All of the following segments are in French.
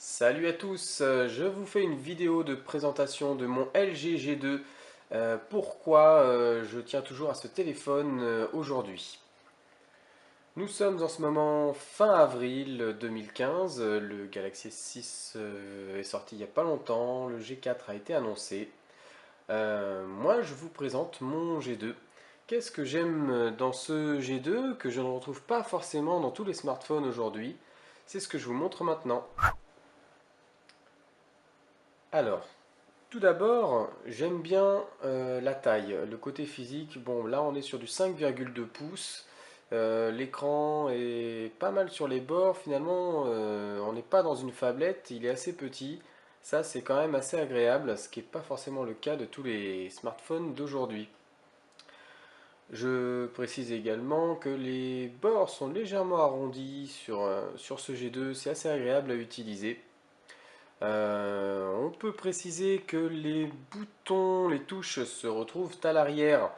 Salut à tous, je vous fais une vidéo de présentation de mon LG G2. Pourquoi je tiens toujours à ce téléphone aujourd'hui. Nous sommes en ce moment fin avril 2015, le Galaxy S6 est sorti il n'y a pas longtemps, le G4 a été annoncé. Moi je vous présente mon G2. Qu'est-ce que j'aime dans ce G2 que je ne retrouve pas forcément dans tous les smartphones aujourd'hui? C'est ce que je vous montre maintenant. Alors, tout d'abord, j'aime bien la taille, le côté physique. Bon, là on est sur du 5,2 pouces. L'écran est pas mal sur les bords. Finalement, on n'est pas dans une phablette, il est assez petit. Ça, c'est quand même assez agréable, ce qui n'est pas forcément le cas de tous les smartphones d'aujourd'hui. Je précise également que les bords sont légèrement arrondis sur ce G2, c'est assez agréable à utiliser. On peut préciser que les boutons, les touches se retrouvent à l'arrière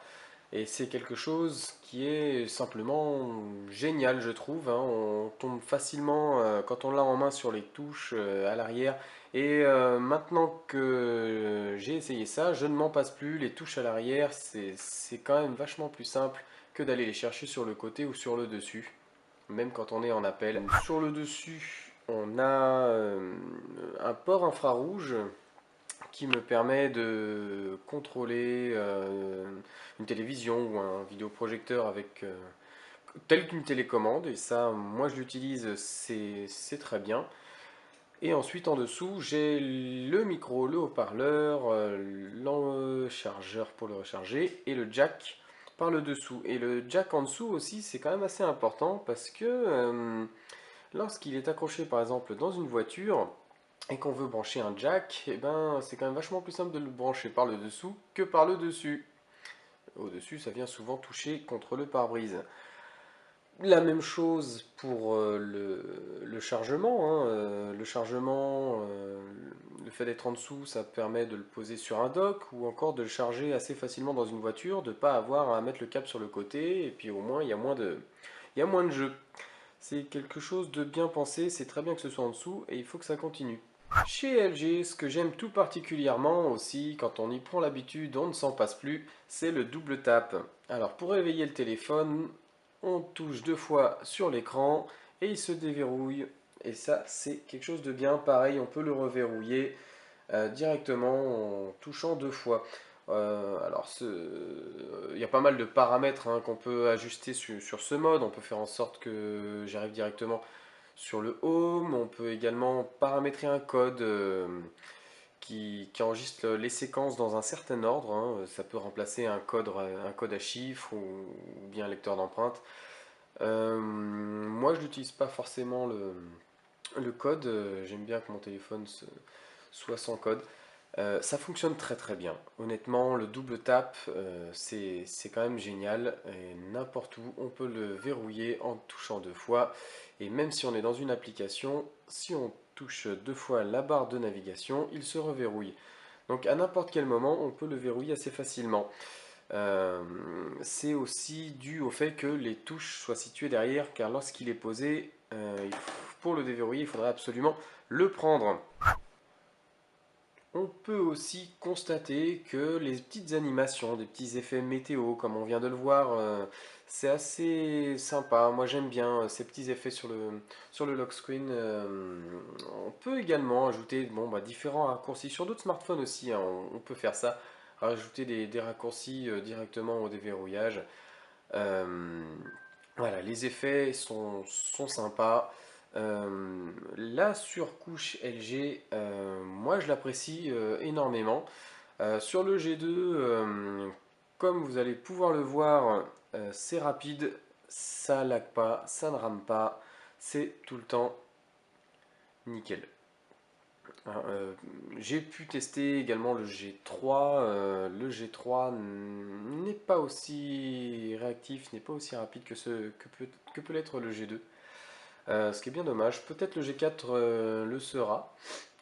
et c'est quelque chose qui est simplement génial je trouve, hein. On tombe facilement quand on l'a en main sur les touches à l'arrière et maintenant que j'ai essayé ça, je ne m'en passe plus. Les touches à l'arrière, c'est quand même vachement plus simple que d'aller les chercher sur le côté ou sur le dessus, même quand on est en appel. Sur le dessus, on a un port infrarouge qui me permet de contrôler une télévision ou un vidéoprojecteur avec tel qu'une télécommande. Et ça, moi je l'utilise, c'est très bien. Et ensuite en dessous, j'ai le micro, le haut-parleur, le chargeur pour le recharger et le jack par le dessous. Et le jack en dessous aussi, c'est quand même assez important parce que lorsqu'il est accroché par exemple dans une voiture et qu'on veut brancher un jack, eh ben, c'est quand même vachement plus simple de le brancher par le dessous que par le dessus. Au-dessus, ça vient souvent toucher contre le pare-brise. La même chose pour le chargement, hein. Le chargement, le fait d'être en dessous, ça permet de le poser sur un dock ou encore de le charger assez facilement dans une voiture, de ne pas avoir à mettre le câble sur le côté et puis au moins il y a moins de jeu. C'est quelque chose de bien pensé, c'est très bien que ce soit en dessous et il faut que ça continue. Chez LG, ce que j'aime tout particulièrement aussi, quand on y prend l'habitude, on ne s'en passe plus, c'est le double tap. Alors pour réveiller le téléphone, on touche deux fois sur l'écran et il se déverrouille. Et ça, c'est quelque chose de bien. Pareil, on peut le reverrouiller directement en touchant deux fois. Il y a pas mal de paramètres hein, qu'on peut ajuster sur ce mode. On peut faire en sorte que j'arrive directement sur le home. On peut également paramétrer un code qui enregistre les séquences dans un certain ordre, hein. Ça peut remplacer un code à chiffres ou bien un lecteur d'empreintes. Moi, je n'utilise pas forcément le code. J'aime bien que mon téléphone soit sans code. Ça fonctionne très très bien. Honnêtement, le double tap, c'est quand même génial. Et n'importe où, on peut le verrouiller en touchant deux fois. Et même si on est dans une application, si on touche deux fois la barre de navigation, il se reverrouille. Donc à n'importe quel moment, on peut le verrouiller assez facilement. Euh, c'est aussi dû au fait que les touches soient situées derrière, car lorsqu'il est posé, pour le déverrouiller, il faudrait absolument le prendre. On peut aussi constater que les petites animations, des petits effets météo, comme on vient de le voir, c'est assez sympa. Moi j'aime bien ces petits effets sur le lock screen. On peut également ajouter bon, bah, différents raccourcis sur d'autres smartphones aussi, hein, on peut faire ça, rajouter des raccourcis directement au déverrouillage. Euh, voilà, les effets sont sympas. La surcouche LG, moi je l'apprécie énormément. Sur le G2, comme vous allez pouvoir le voir, c'est rapide, ça lag pas, ça ne rame pas, c'est tout le temps nickel. Hein, j'ai pu tester également le G3. Le G3 n'est pas aussi réactif, n'est pas aussi rapide que peut l'être le G2. Ce qui est bien dommage. Peut-être le G4 le sera.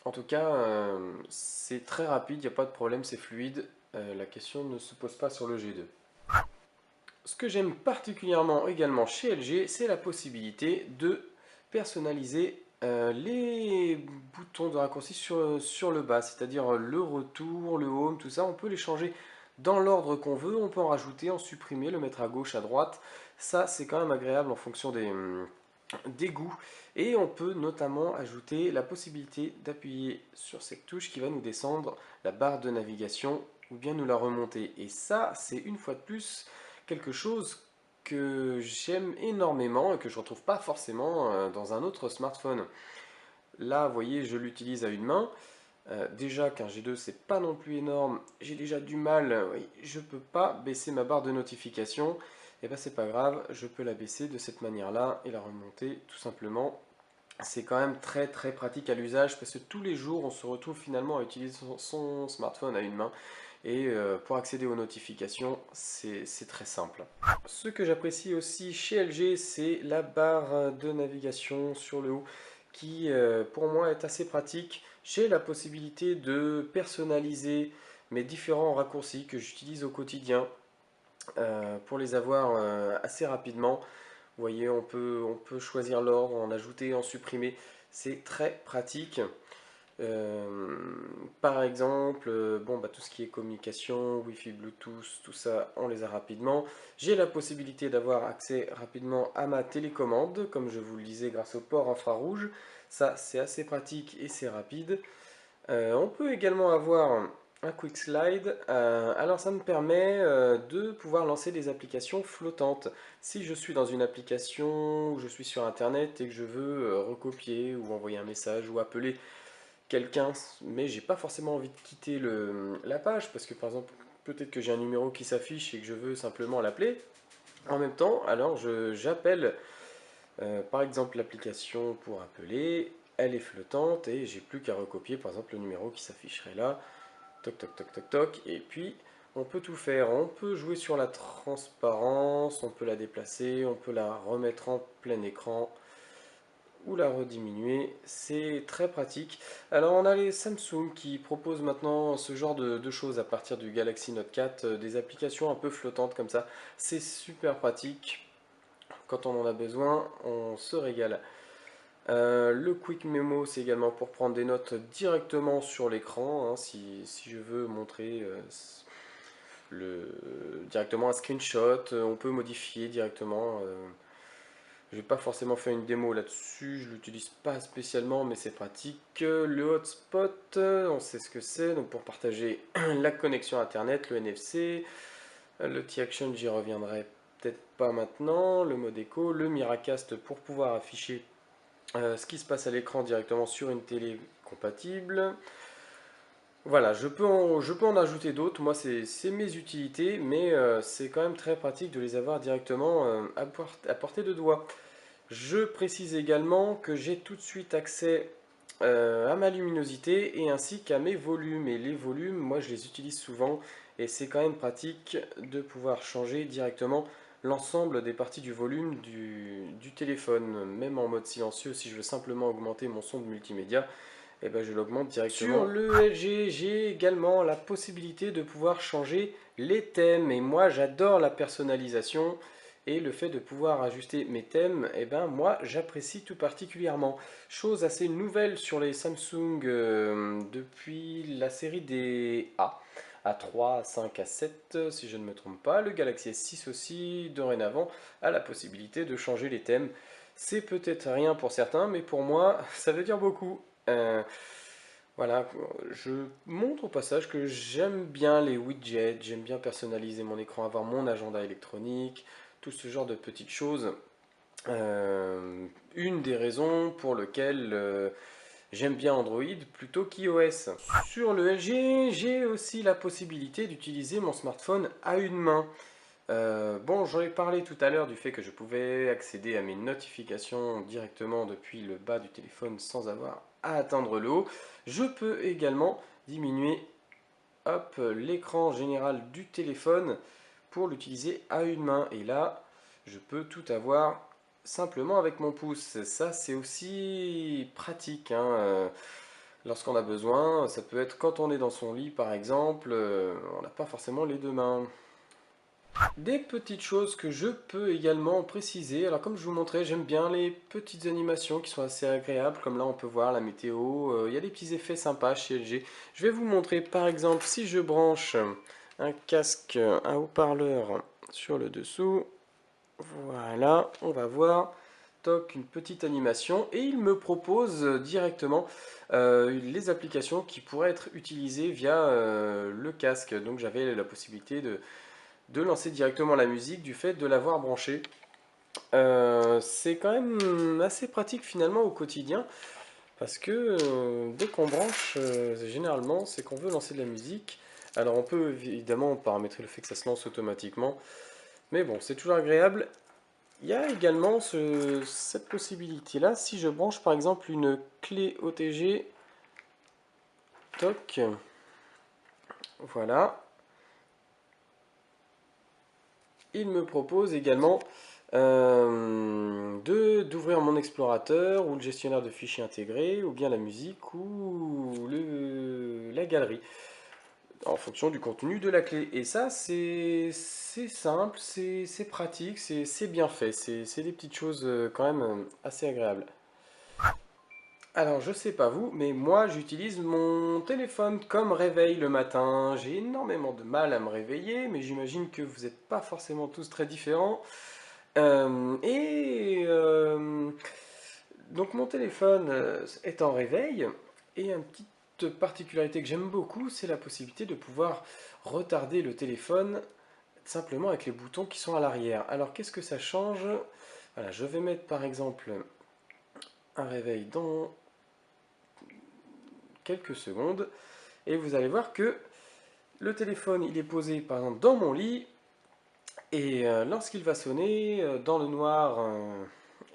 En tout cas, c'est très rapide, il n'y a pas de problème, c'est fluide. La question ne se pose pas sur le G2. Ce que j'aime particulièrement également chez LG, c'est la possibilité de personnaliser les boutons de raccourci sur le bas, c'est-à-dire le retour, le home, tout ça, on peut les changer dans l'ordre qu'on veut, on peut en rajouter, en supprimer, le mettre à gauche, à droite. Ça, c'est quand même agréable en fonction des goûts. Et on peut notamment ajouter la possibilité d'appuyer sur cette touche qui va nous descendre la barre de navigation ou bien nous la remonter. Et ça, c'est une fois de plus quelque chose que j'aime énormément et que je ne retrouve pas forcément dans un autre smartphone. Là, vous voyez, je l'utilise à une main. Déjà qu'un G2 c'est pas non plus énorme, j'ai déjà du mal, oui, je peux pas baisser ma barre de notification, et ben c'est pas grave, je peux la baisser de cette manière là et la remonter tout simplement. C'est quand même très très pratique à l'usage parce que tous les jours on se retrouve finalement à utiliser son smartphone à une main et pour accéder aux notifications c'est très simple. Ce que j'apprécie aussi chez LG c'est la barre de navigation sur le haut qui pour moi est assez pratique. J'ai la possibilité de personnaliser mes différents raccourcis que j'utilise au quotidien pour les avoir assez rapidement. Vous voyez, on peut choisir l'ordre, en ajouter, en supprimer. C'est très pratique. Euh, Par exemple, bon, bah, tout ce qui est communication, Wi-Fi, Bluetooth, tout ça, on les a rapidement. J'ai la possibilité d'avoir accès rapidement à ma télécommande, comme je vous le disais, grâce au port infrarouge. Ça, c'est assez pratique et c'est rapide. On peut également avoir un quick slide. Alors ça me permet de pouvoir lancer des applications flottantes. Si je suis dans une application où je suis sur internet et que je veux recopier ou envoyer un message ou appeler quelqu'un, mais j'ai pas forcément envie de quitter la page parce que par exemple peut-être que j'ai un numéro qui s'affiche et que je veux simplement l'appeler. En même temps, alors j'appelle par exemple l'application pour appeler, elle est flottante et j'ai plus qu'à recopier par exemple le numéro qui s'afficherait là, toc toc toc toc toc, et puis on peut tout faire, on peut jouer sur la transparence, on peut la déplacer, on peut la remettre en plein écran ou la rediminuer, c'est très pratique. Alors on a les Samsung qui proposent maintenant ce genre de choses à partir du Galaxy Note 4, des applications un peu flottantes comme ça, c'est super pratique. Quand on en a besoin, on se régale. Le Quick Memo, c'est également pour prendre des notes directement sur l'écran, hein, si je veux montrer directement un screenshot, on peut modifier directement. Je n'ai pas forcément fait une démo là-dessus, je ne l'utilise pas spécialement, mais c'est pratique. Le hotspot, on sait ce que c'est, donc pour partager la connexion Internet, le NFC. Le T-Action, j'y reviendrai peut-être pas maintenant. Le mode écho, le Miracast pour pouvoir afficher ce qui se passe à l'écran directement sur une télé compatible. Voilà, je peux en ajouter d'autres. Moi, c'est mes utilités, mais c'est quand même très pratique de les avoir directement à portée de doigt. Je précise également que j'ai tout de suite accès à ma luminosité et ainsi qu'à mes volumes. Et les volumes, moi, je les utilise souvent et c'est quand même pratique de pouvoir changer directement l'ensemble des parties du volume du téléphone, même en mode silencieux, si je veux simplement augmenter mon son de multimédia, et ben je l'augmente directement. Sur le LG, j'ai également la possibilité de pouvoir changer les thèmes et moi j'adore la personnalisation et le fait de pouvoir ajuster mes thèmes, et ben moi j'apprécie tout particulièrement. Chose assez nouvelle sur les Samsung depuis la série des A3, A5, A7 si je ne me trompe pas. Le Galaxy S6 aussi dorénavant a la possibilité de changer les thèmes. C'est peut-être rien pour certains, mais pour moi ça veut dire beaucoup. Euh, voilà, je montre au passage que j'aime bien les widgets, j'aime bien personnaliser mon écran, avoir mon agenda électronique, tout ce genre de petites choses. Une des raisons pour lesquelles j'aime bien Android plutôt qu'iOS. Sur le LG, j'ai aussi la possibilité d'utiliser mon smartphone à une main. Bon, j'en ai parlé tout à l'heure du fait que je pouvais accéder à mes notifications directement depuis le bas du téléphone sans avoir à atteindre le haut. Je peux également diminuer hop, l'écran général du téléphone pour l'utiliser à une main. Et là, je peux tout avoir simplement avec mon pouce. Ça, c'est aussi pratique, hein, lorsqu'on a besoin. Ça peut être quand on est dans son lit, par exemple, on n'a pas forcément les deux mains. Des petites choses que je peux également préciser. Alors comme je vous montrais, j'aime bien les petites animations qui sont assez agréables. Comme là on peut voir la météo. Il y a des petits effets sympas chez LG. Je vais vous montrer par exemple si je branche un casque, un haut-parleur sur le dessous. Voilà, on va voir. Toc, une petite animation. Et il me propose directement les applications qui pourraient être utilisées via le casque. Donc j'avais la possibilité de lancer directement la musique du fait de l'avoir branchée. C'est quand même assez pratique finalement au quotidien parce que dès qu'on branche, généralement, c'est qu'on veut lancer de la musique. Alors on peut évidemment paramétrer le fait que ça se lance automatiquement, mais bon, c'est toujours agréable. Il y a également cette possibilité-là, si je branche par exemple une clé OTG, toc, voilà, il me propose également d'ouvrir mon explorateur ou le gestionnaire de fichiers intégré ou bien la musique ou la galerie en fonction du contenu de la clé. Et ça, c'est simple, c'est pratique, c'est bien fait. C'est des petites choses quand même assez agréables. Alors, je sais pas vous, mais moi, j'utilise mon téléphone comme réveil le matin. J'ai énormément de mal à me réveiller, mais j'imagine que vous n'êtes pas forcément tous très différents. Euh, et euh, donc mon téléphone est en réveil et une petite particularité que j'aime beaucoup, c'est la possibilité de pouvoir retarder le téléphone simplement avec les boutons qui sont à l'arrière. Alors qu'est-ce que ça change? Voilà, je vais mettre par exemple un réveil dans quelques secondes et vous allez voir que le téléphone il est posé par exemple dans mon lit et lorsqu'il va sonner dans le noir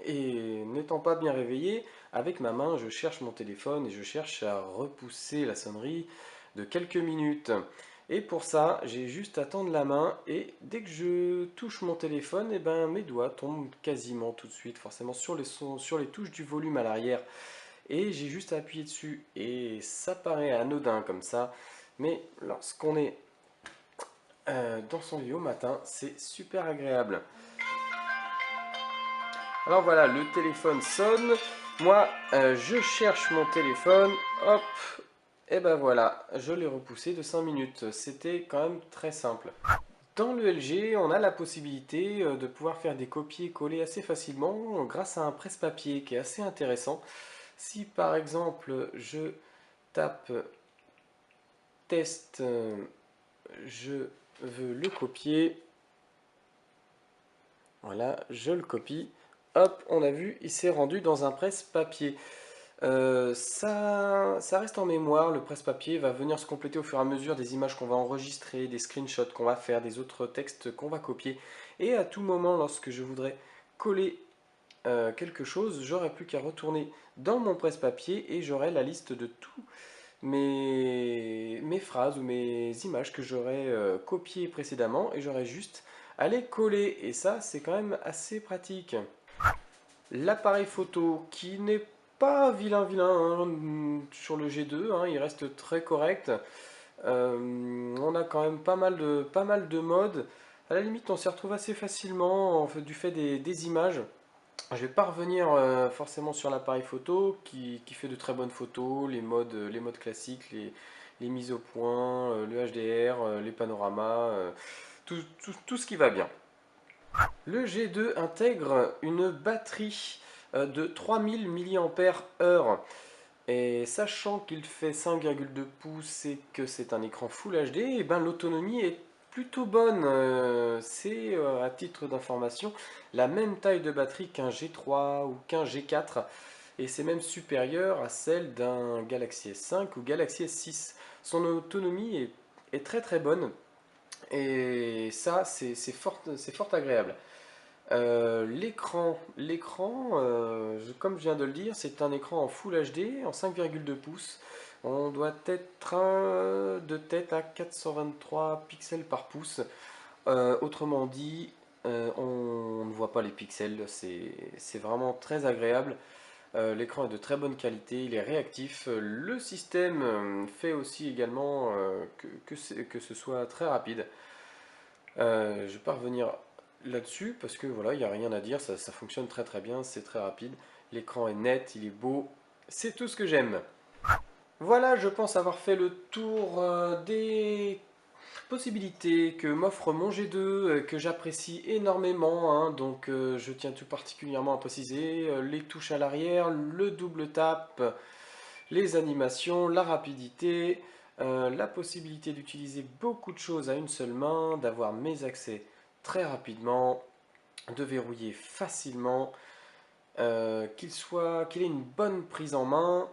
et n'étant pas bien réveillé, avec ma main, je cherche mon téléphone et je cherche à repousser la sonnerie de quelques minutes. Et pour ça, j'ai juste à tendre la main et dès que je touche mon téléphone, eh ben, mes doigts tombent quasiment tout de suite, forcément sur les touches du volume à l'arrière. Et j'ai juste à appuyer dessus. Et ça paraît anodin comme ça, mais lorsqu'on est dans son lit au matin, c'est super agréable. Alors voilà, le téléphone sonne. Moi, je cherche mon téléphone. Hop. Et ben voilà, je l'ai repoussé de 5 minutes. C'était quand même très simple. Dans le LG, on a la possibilité de pouvoir faire des copier-coller assez facilement grâce à un presse-papier qui est assez intéressant. Si par exemple je tape test, je veux le copier. Voilà, je le copie. Hop, on a vu, il s'est rendu dans un presse-papier. Ça reste en mémoire, le presse-papier va venir se compléter au fur et à mesure des images qu'on va enregistrer, des screenshots qu'on va faire, des autres textes qu'on va copier. Et à tout moment, lorsque je voudrais coller quelque chose, j'aurai plus qu'à retourner dans mon presse-papier et j'aurai la liste de tous mes phrases ou mes images que j'aurais copiées précédemment et j'aurais juste à les coller. Et ça, c'est quand même assez pratique. L'appareil photo qui n'est pas vilain vilain hein, sur le G2, hein, il reste très correct. On a quand même pas mal de modes. À la limite, on s'y retrouve assez facilement en fait, du fait des images. Je vais pas revenir forcément sur l'appareil photo qui fait de très bonnes photos, les modes classiques, les mises au point, le HDR, les panoramas, tout ce qui va bien. Le G2 intègre une batterie de 3000 mAh. Et sachant qu'il fait 5,2 pouces et que c'est un écran Full HD, et ben l'autonomie est plutôt bonne. C'est à titre d'information la même taille de batterie qu'un G3 ou qu'un G4 et c'est même supérieur à celle d'un Galaxy S5 ou Galaxy S6. Son autonomie est très très bonne et ça c'est fort agréable. Comme je viens de le dire, c'est un écran en Full HD en 5,2 pouces. On doit être de tête à 423 pixels par pouce. Autrement dit, on ne voit pas les pixels, c'est vraiment très agréable. L'écran est de très bonne qualité, il est réactif. Le système fait aussi également que ce soit très rapide. Je vais pas revenir là-dessus parce que voilà, il n'y a rien à dire, ça fonctionne très très bien, c'est très rapide. L'écran est net, il est beau, c'est tout ce que j'aime. Voilà, je pense avoir fait le tour des possibilités que m'offre mon G2, que j'apprécie énormément, hein. Donc je tiens tout particulièrement à préciser les touches à l'arrière, le double tap, les animations, la rapidité, la possibilité d'utiliser beaucoup de choses à une seule main, d'avoir mes accès très rapidement, de verrouiller facilement, qu'il ait une bonne prise en main.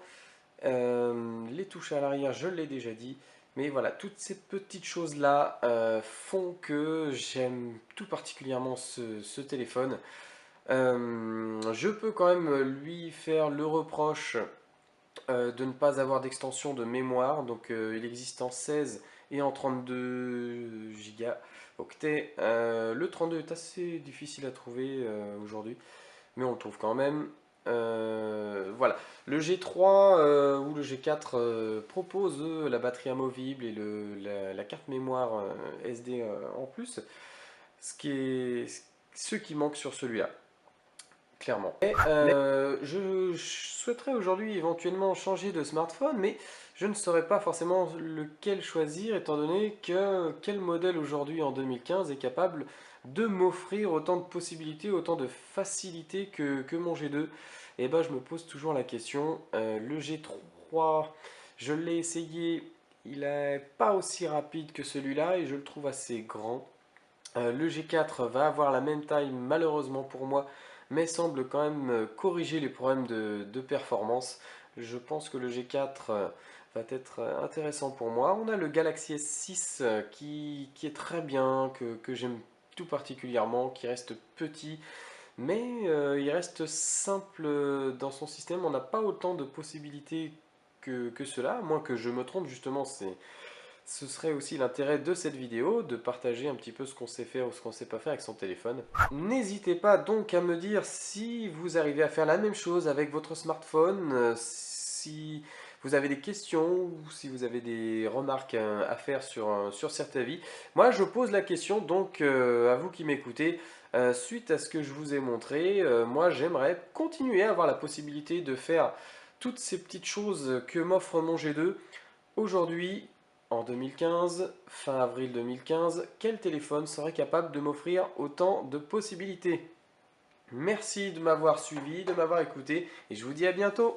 Les touches à l'arrière, je l'ai déjà dit. Mais voilà, toutes ces petites choses-là font que j'aime tout particulièrement ce téléphone. Je peux quand même lui faire le reproche de ne pas avoir d'extension de mémoire. Donc il existe en 16 et en 32 gigaoctets. Le 32 est assez difficile à trouver aujourd'hui, mais on le trouve quand même. Voilà, le G3 ou le G4 propose la batterie amovible et la carte mémoire SD en plus, ce qui manque sur celui-là, clairement. Et, je souhaiterais aujourd'hui éventuellement changer de smartphone, mais je ne saurais pas forcément lequel choisir, étant donné que quel modèle aujourd'hui en 2015 est capable de m'offrir autant de possibilités, autant de facilité que mon G2. Et ben je me pose toujours la question, le G3, je l'ai essayé, il n'est pas aussi rapide que celui-là et je le trouve assez grand. Le G4 va avoir la même taille malheureusement pour moi, mais semble quand même corriger les problèmes de performance. Je pense que le G4 va être intéressant pour moi. On a le Galaxy S6 qui est très bien, que j'aime tout particulièrement, qui reste petit, mais il reste simple dans son système. On n'a pas autant de possibilités que cela, à moins que je me trompe justement. Ce serait aussi l'intérêt de cette vidéo, de partager un petit peu ce qu'on sait faire ou ce qu'on sait pas faire avec son téléphone. N'hésitez pas donc à me dire si vous arrivez à faire la même chose avec votre smartphone, si vous avez des questions ou si vous avez des remarques à faire sur cet avis. Moi, je pose la question donc à vous qui m'écoutez. Suite à ce que je vous ai montré, moi j'aimerais continuer à avoir la possibilité de faire toutes ces petites choses que m'offre mon G2. Aujourd'hui, en 2015, fin avril 2015, quel téléphone serait capable de m'offrir autant de possibilités? Merci de m'avoir suivi, de m'avoir écouté, et je vous dis à bientôt.